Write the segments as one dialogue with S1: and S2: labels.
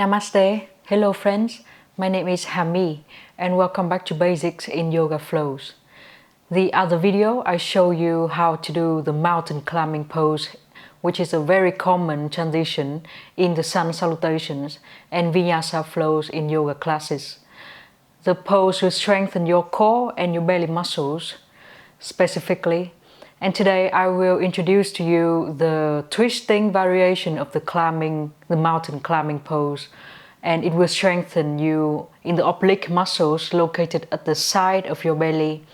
S1: Namaste, hello friends, my name is Hami and welcome back to Basics in Yoga Flows. The other video I show you how to do the mountain climbing pose, which is a very common transition in the Sun Salutations and Vinyasa flows in yoga classes. The pose will strengthen your core and your belly muscles specifically, and today I will introduce to you the twisting variation of the mountain climbing pose, and it will strengthen you in the oblique muscles located at the side of your belly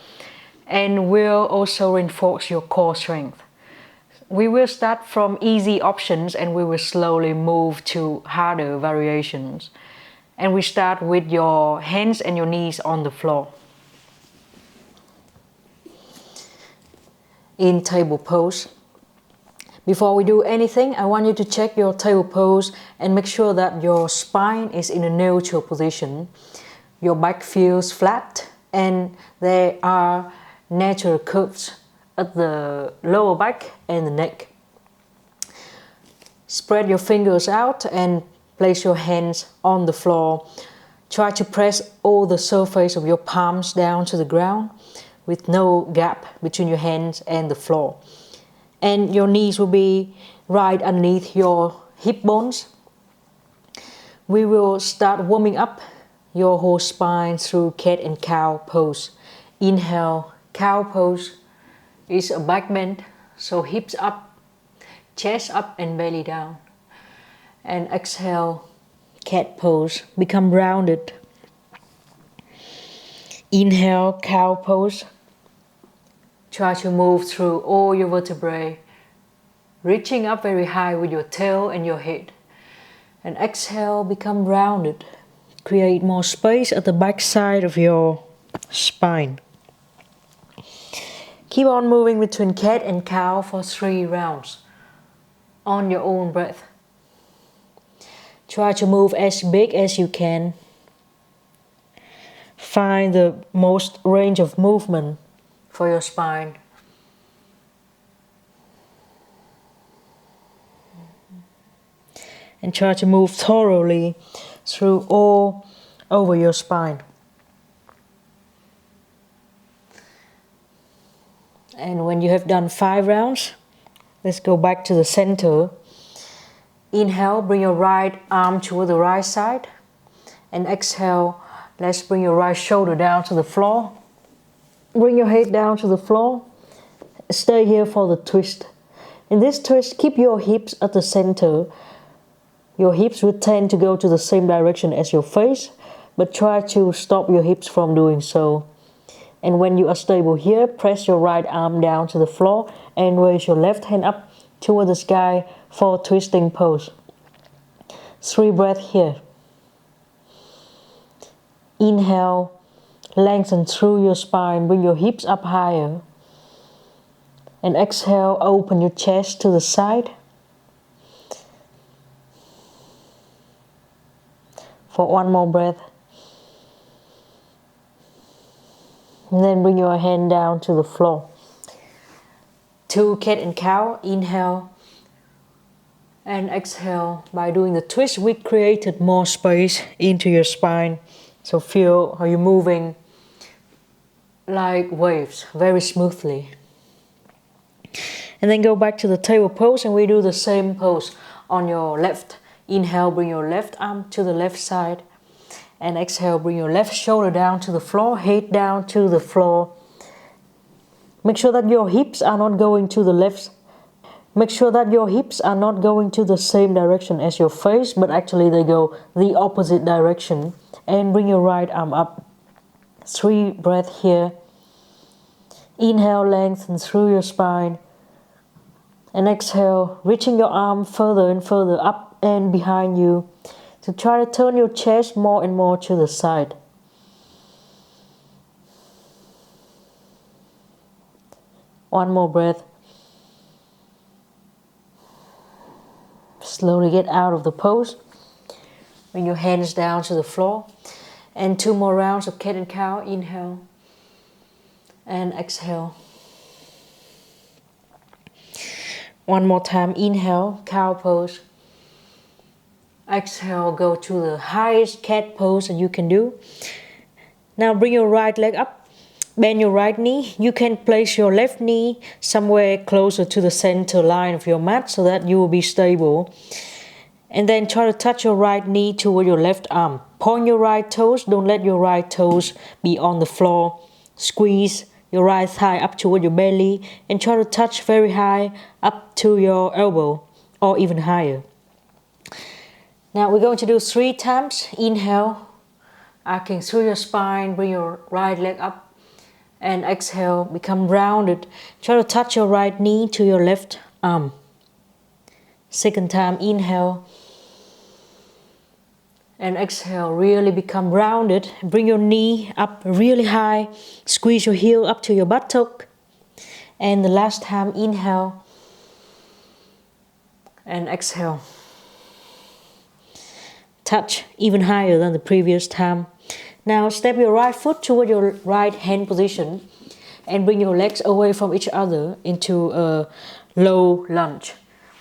S1: and will also reinforce your core strength. We will start from easy options and we will slowly move to harder variations. And we start with your hands and your knees on the floor. In table pose. Before we do anything, I want you to check your table pose and make sure that your spine is in a neutral position. Your back feels flat and there are natural curves at the lower back and the neck. Spread your fingers out and place your hands on the floor. Try to press all the surface of your palms down to the ground with no gap between your hands and the floor. And your knees will be right underneath your hip bones. We will start warming up your whole spine through cat and cow pose. Inhale, cow pose is a back bend, so hips up, chest up and belly down. And exhale, cat pose, become rounded. Inhale, cow pose. Try to move through all your vertebrae, reaching up very high with your tail and your head. And exhale, become rounded. Create more space at the back side of your spine. Keep on moving between cat and cow for 3 rounds on your own breath. Try to move as big as you can. Find the most range of movement for your spine. And try to move thoroughly through all over your spine. And when you have done 5 rounds, let's go back to the center. Inhale, bring your right arm toward the right side. And exhale, let's bring your right shoulder down to the floor. Bring your head down to the floor. Stay here for the twist. In this twist, keep your hips at the center. Your hips will tend to go to the same direction as your face, but try to stop your hips from doing so. And when you are stable here, press your right arm down to the floor and raise your left hand up toward the sky for twisting pose. 3 breaths here. Inhale, lengthen through your spine, bring your hips up higher. And exhale, open your chest to the side. For 1 more breath. And then bring your hand down to the floor. 2 cat and cow. Inhale and exhale. By doing the twist, we created more space into your spine. So feel how you're moving like waves, very smoothly. And then go back to the table pose and we do the same pose on your left. Inhale, bring your left arm to the left side. And exhale, bring your left shoulder down to the floor, head down to the floor. Make sure that your hips are not going to the left. Make sure that your hips are not going to the same direction as your face, but actually they go the opposite direction. And bring your right arm up. 3 breaths here. Inhale, lengthen through your spine. And exhale, reaching your arm further and further up and behind you. To try to turn your chest more and more to the side. One more breath. Slowly get out of the pose. Bring your hands down to the floor. And 2 more rounds of cat and cow. Inhale and exhale. 1 more time. Inhale, cow pose. Exhale, go to the highest cat pose that you can do. Now bring your right leg up, bend your right knee. You can place your left knee somewhere closer to the center line of your mat so that you will be stable. And then try to touch your right knee toward your left arm. Point your right toes, don't let your right toes be on the floor. Squeeze your right thigh up toward your belly and try to touch very high up to your elbow or even higher. Now we're going to do 3 times. Inhale, arcing through your spine, bring your right leg up. And exhale, become rounded. Try to touch your right knee to your left arm. Second time, inhale. And exhale, really become rounded. Bring your knee up really high. Squeeze your heel up to your buttock. And the last time, inhale. And exhale. Touch even higher than the previous time. Now step your right foot toward your right hand position and bring your legs away from each other into a low lunge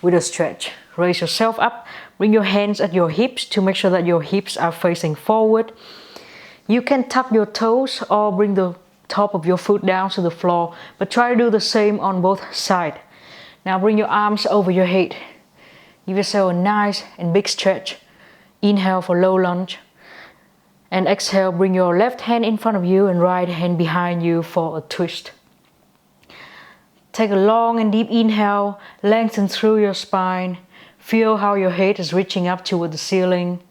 S1: with a stretch. Raise yourself up, bring your hands at your hips to make sure that your hips are facing forward. You can tap your toes or bring the top of your foot down to the floor, but try to do the same on both sides. Now bring your arms over your head. Give yourself a nice and big stretch. Inhale for low lunge. And exhale, bring your left hand in front of you and right hand behind you for a twist. Take a long and deep inhale, lengthen through your spine. Feel how your head is reaching up toward the ceiling.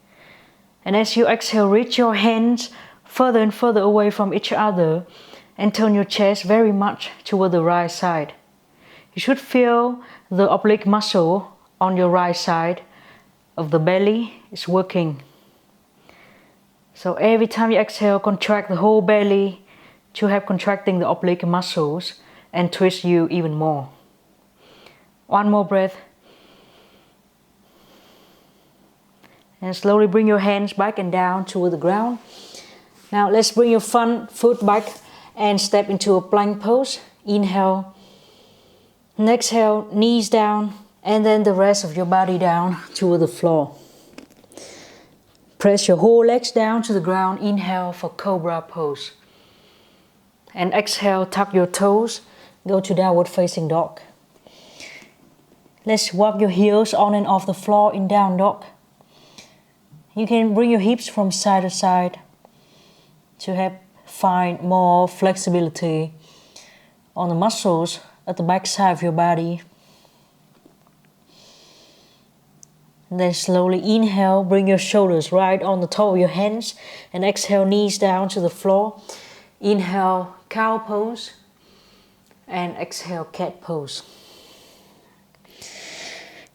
S1: And as you exhale, reach your hands further and further away from each other and turn your chest very much toward the right side. You should feel the oblique muscle on your right side of the belly is working. So every time you exhale, contract the whole belly to have contracting the oblique muscles and twist you even more. One more breath. And slowly bring your hands back and down toward the ground. Now let's bring your front foot back and step into a plank pose. Inhale. And exhale, knees down. And then the rest of your body down toward the floor. Press your whole legs down to the ground. Inhale for cobra pose. And exhale, tuck your toes. Go to downward facing dog. Let's walk your heels on and off the floor in down dog. You can bring your hips from side to side to find more flexibility on the muscles at the back side of your body. And then slowly inhale, bring your shoulders right on the top of your hands and exhale, knees down to the floor. Inhale, cow pose and exhale, cat pose.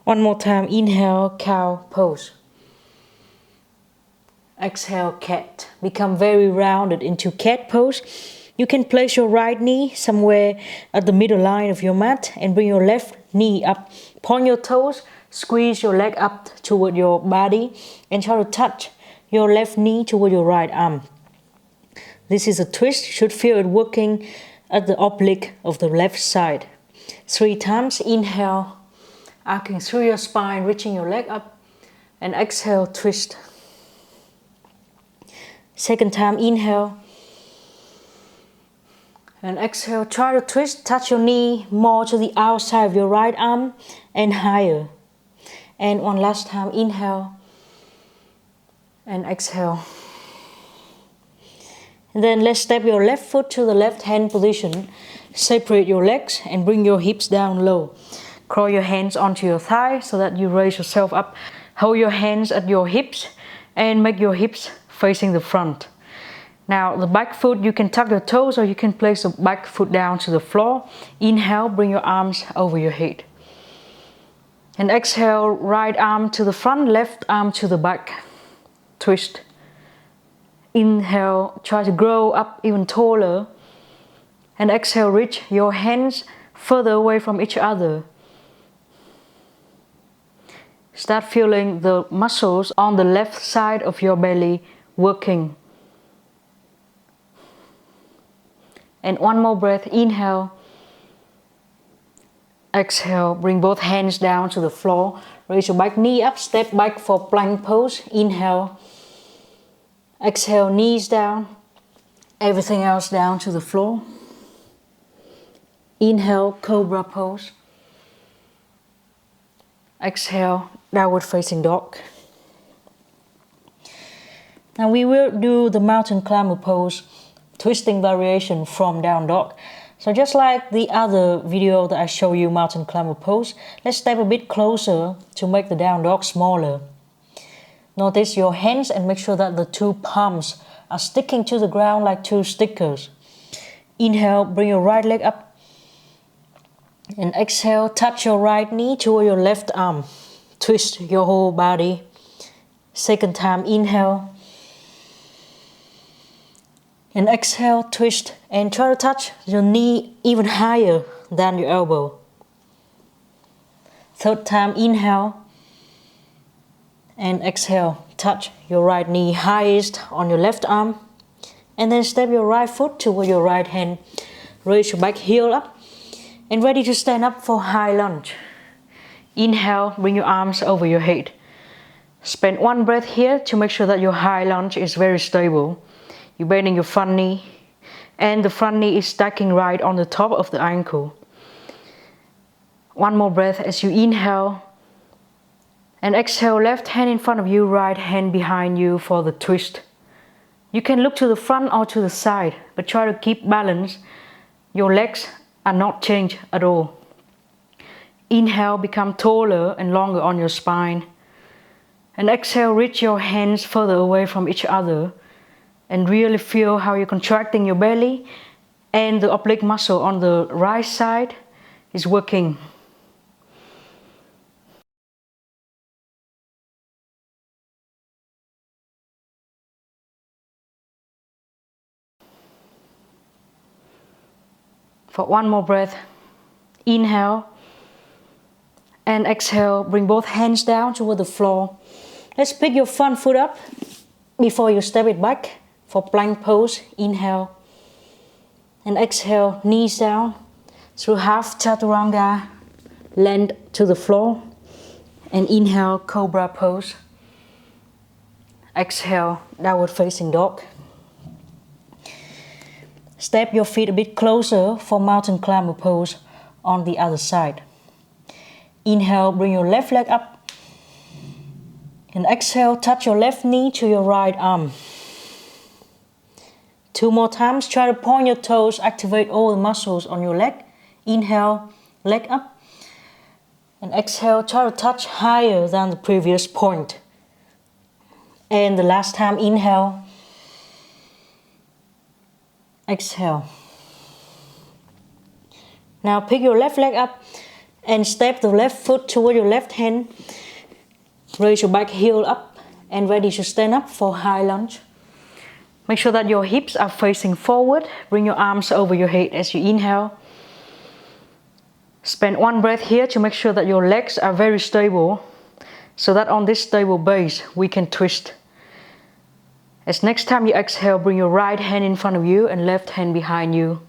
S1: One more time, inhale, cow pose. Exhale, cat. Become very rounded into cat pose. You can place your right knee somewhere at the middle line of your mat and bring your left knee up. Point your toes. Squeeze your leg up toward your body and try to touch your left knee toward your right arm. This is a twist. You should feel it working at the oblique of the left side. 3 times. Inhale, arcing through your spine, reaching your leg up. And exhale, twist. Second time, inhale. And exhale, try to twist. Touch your knee more to the outside of your right arm and higher. And one last time, inhale and exhale. And then let's step your left foot to the left hand position. Separate your legs and bring your hips down low. Crawl your hands onto your thigh so that you raise yourself up. Hold your hands at your hips and make your hips facing the front. Now the back foot, you can tuck your toes or you can place the back foot down to the floor. Inhale, bring your arms over your head. And exhale, right arm to the front, left arm to the back. Twist. Inhale, try to grow up even taller. And exhale, reach your hands further away from each other. Start feeling the muscles on the left side of your belly working. And one more breath. Inhale. Exhale, bring both hands down to the floor. Raise your back knee up, step back for plank pose. Inhale. Exhale, knees down. Everything else down to the floor. Inhale, cobra pose. Exhale, downward facing dog. Now we will do the mountain climber pose, twisting variation from down dog. So just like the other video that I show you mountain climber pose, let's step a bit closer to make the down dog smaller. Notice your hands and make sure that the two palms are sticking to the ground like two stickers. Inhale, bring your right leg up. And exhale, touch your right knee toward your left arm. Twist your whole body. Second time, inhale. And exhale, twist and try to touch your knee even higher than your elbow. Third time, inhale. And exhale, touch your right knee highest on your left arm. And then step your right foot toward your right hand. Raise your back heel up. And ready to stand up for high lunge. Inhale, bring your arms over your head. Spend one breath here to make sure that your high lunge is very stable. You're bending your front knee, and the front knee is stacking right on the top of the ankle. One more breath as you inhale, and exhale, left hand in front of you, right hand behind you for the twist. You can look to the front or to the side, but try to keep balance. Your legs are not changed at all. Inhale, become taller and longer on your spine. And exhale, reach your hands further away from each other. And really feel how you're contracting your belly and the oblique muscle on the right side is working. For one more breath, inhale and exhale, bring both hands down toward the floor. Let's pick your front foot up before you step it back. For plank pose, inhale and exhale, knees down through half chaturanga, land to the floor, and inhale, cobra pose. Exhale, downward facing dog. Step your feet a bit closer for mountain climber pose on the other side. Inhale, bring your left leg up, and exhale, touch your left knee to your right arm. Two more times, try to point your toes, activate all the muscles on your leg. Inhale, leg up. And exhale, try to touch higher than the previous point. And the last time, inhale. Exhale. Now pick your left leg up and step the left foot toward your left hand. Raise your back heel up and ready to stand up for high lunge. Make sure that your hips are facing forward. Bring your arms over your head as you inhale. Spend one breath here to make sure that your legs are very stable, so that on this stable base we can twist. As next time you exhale, bring your right hand in front of you and left hand behind you.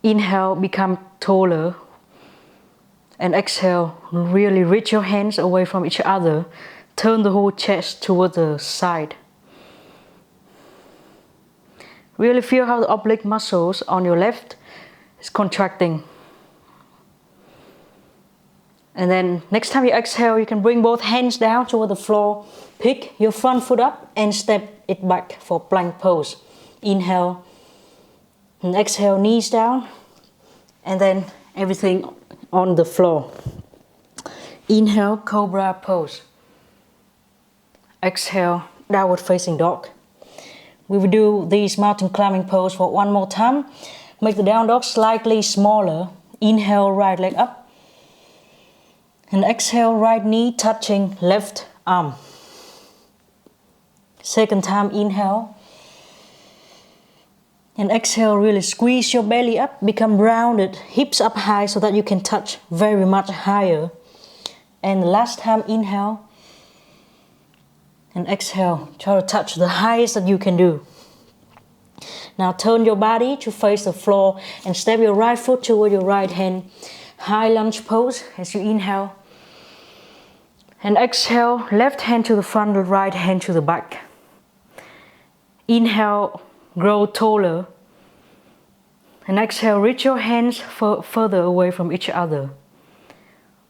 S1: Inhale, become taller. And exhale, really reach your hands away from each other. Turn the whole chest toward the side. Really feel how the oblique muscles on your left is contracting. And then next time you exhale, you can bring both hands down toward the floor. Pick your front foot up and step it back for plank pose. Inhale and exhale, knees down. And then everything on the floor. Inhale, cobra pose. Exhale, downward facing dog. We will do these mountain climbing pose for one more time. Make the down dog slightly smaller. Inhale, right leg up. And exhale, right knee touching left arm. Second time, inhale. And exhale, really squeeze your belly up. Become rounded, hips up high so that you can touch very much higher. And the last time, inhale. And exhale, try to touch the highest that you can do. Now turn your body to face the floor and step your right foot toward your right hand. High lunge pose as you inhale. And exhale, left hand to the front, right hand to the back. Inhale, grow taller. And exhale, reach your hands further away from each other.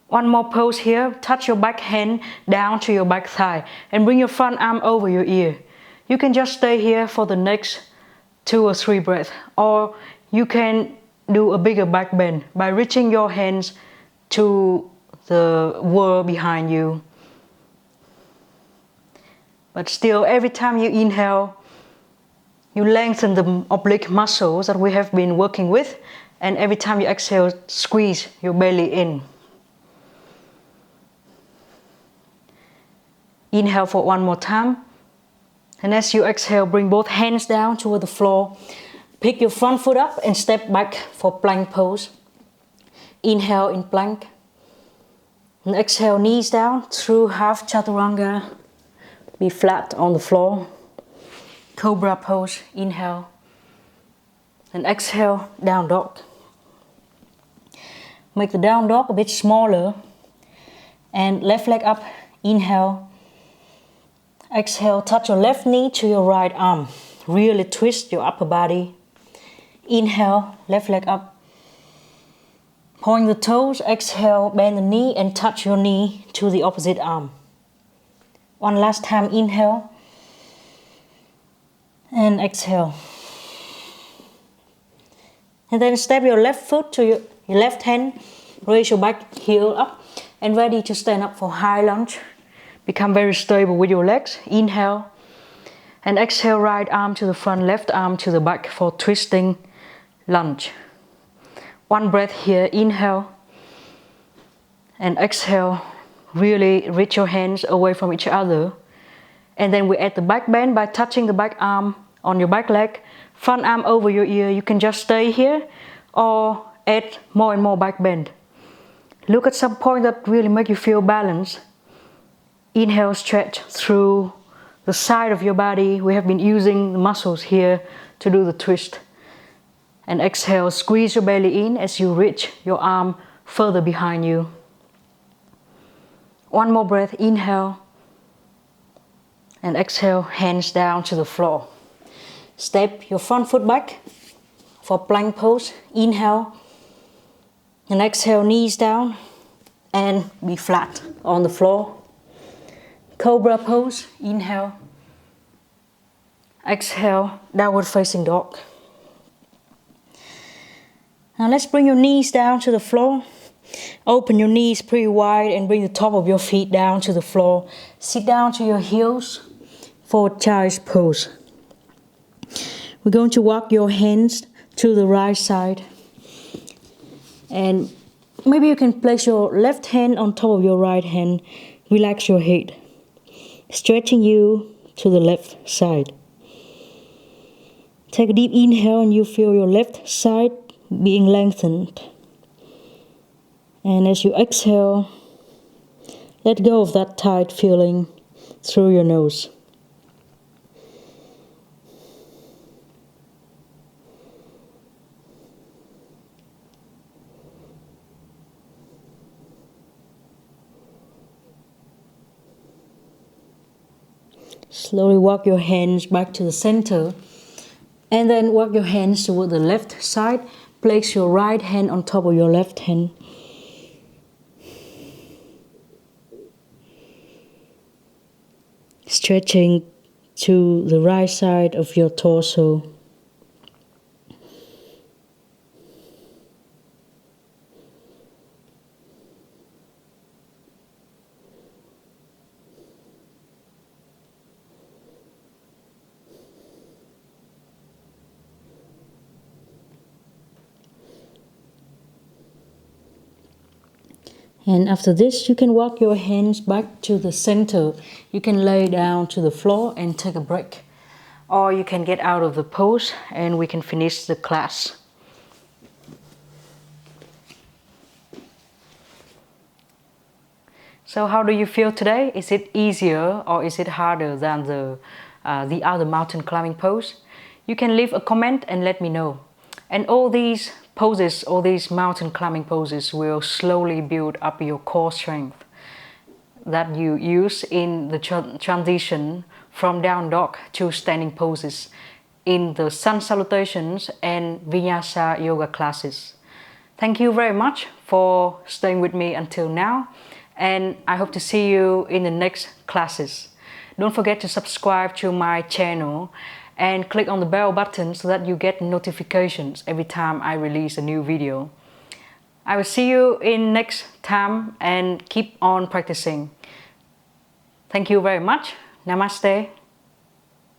S1: One more pose here. Touch your back hand down to your back thigh and bring your front arm over your ear. You can just stay here for the next 2 or 3 breaths, or you can do a bigger back bend by reaching your hands to the wall behind you. But still, every time you inhale, you lengthen the oblique muscles that we have been working with, and every time you exhale, squeeze your belly in. Inhale for one more time, and as you exhale, bring both hands down toward the floor. Pick your front foot up and step back for plank pose. Inhale in plank, and exhale, knees down through half chaturanga. Be flat on the floor. Cobra pose, inhale, and exhale, down dog. Make the down dog a bit smaller, and left leg up, inhale. Exhale, touch your left knee to your right arm. Really twist your upper body. Inhale, left leg up. Point the toes, exhale, bend the knee and touch your knee to the opposite arm. One last time, inhale. And exhale. And then step your left foot to your left hand. Raise your back heel up and ready to stand up for high lunge. Become very stable with your legs. Inhale. And exhale, right arm to the front, left arm to the back for twisting lunge. One breath here. Inhale. And exhale. Really reach your hands away from each other. And then we add the back bend by touching the back arm on your back leg. Front arm over your ear. You can just stay here or add more and more back bend. Look at some point that really make you feel balanced. Inhale, stretch through the side of your body. We have been using the muscles here to do the twist. And exhale, squeeze your belly in as you reach your arm further behind you. One more breath, inhale. And exhale, hands down to the floor. Step your front foot back for plank pose. Inhale. And exhale, knees down. And be flat on the floor. Cobra pose. Inhale. Exhale, downward facing dog. Now let's bring your knees down to the floor. Open your knees pretty wide and bring the top of your feet down to the floor. Sit down to your heels for child's pose. We're going to walk your hands to the right side. And maybe you can place your left hand on top of your right hand. Relax your head. Stretching you to the left side. Take a deep inhale and you feel your left side being lengthened. And as you exhale, let go of that tight feeling through your nose. Slowly walk your hands back to the center. And then walk your hands toward the left side. Place your right hand on top of your left hand. Stretching to the right side of your torso. And after this, you can walk your hands back to the center. You can lay down to the floor and take a break. Or you can get out of the pose and we can finish the class. So how do you feel today? Is it easier or is it harder than the other mountain climbing pose? You can leave a comment and let me know. And all these poses, all these mountain climbing poses will slowly build up your core strength. that you use in the transition from down dog to standing poses in the Sun Salutations and Vinyasa yoga classes. Thank you very much for staying with me until now, and I hope to see you in the next classes. Don't forget to subscribe to my channel and click on the bell button so that you get notifications every time I release a new video. I will see you in next time and keep on practicing. Thank you very much. Namaste.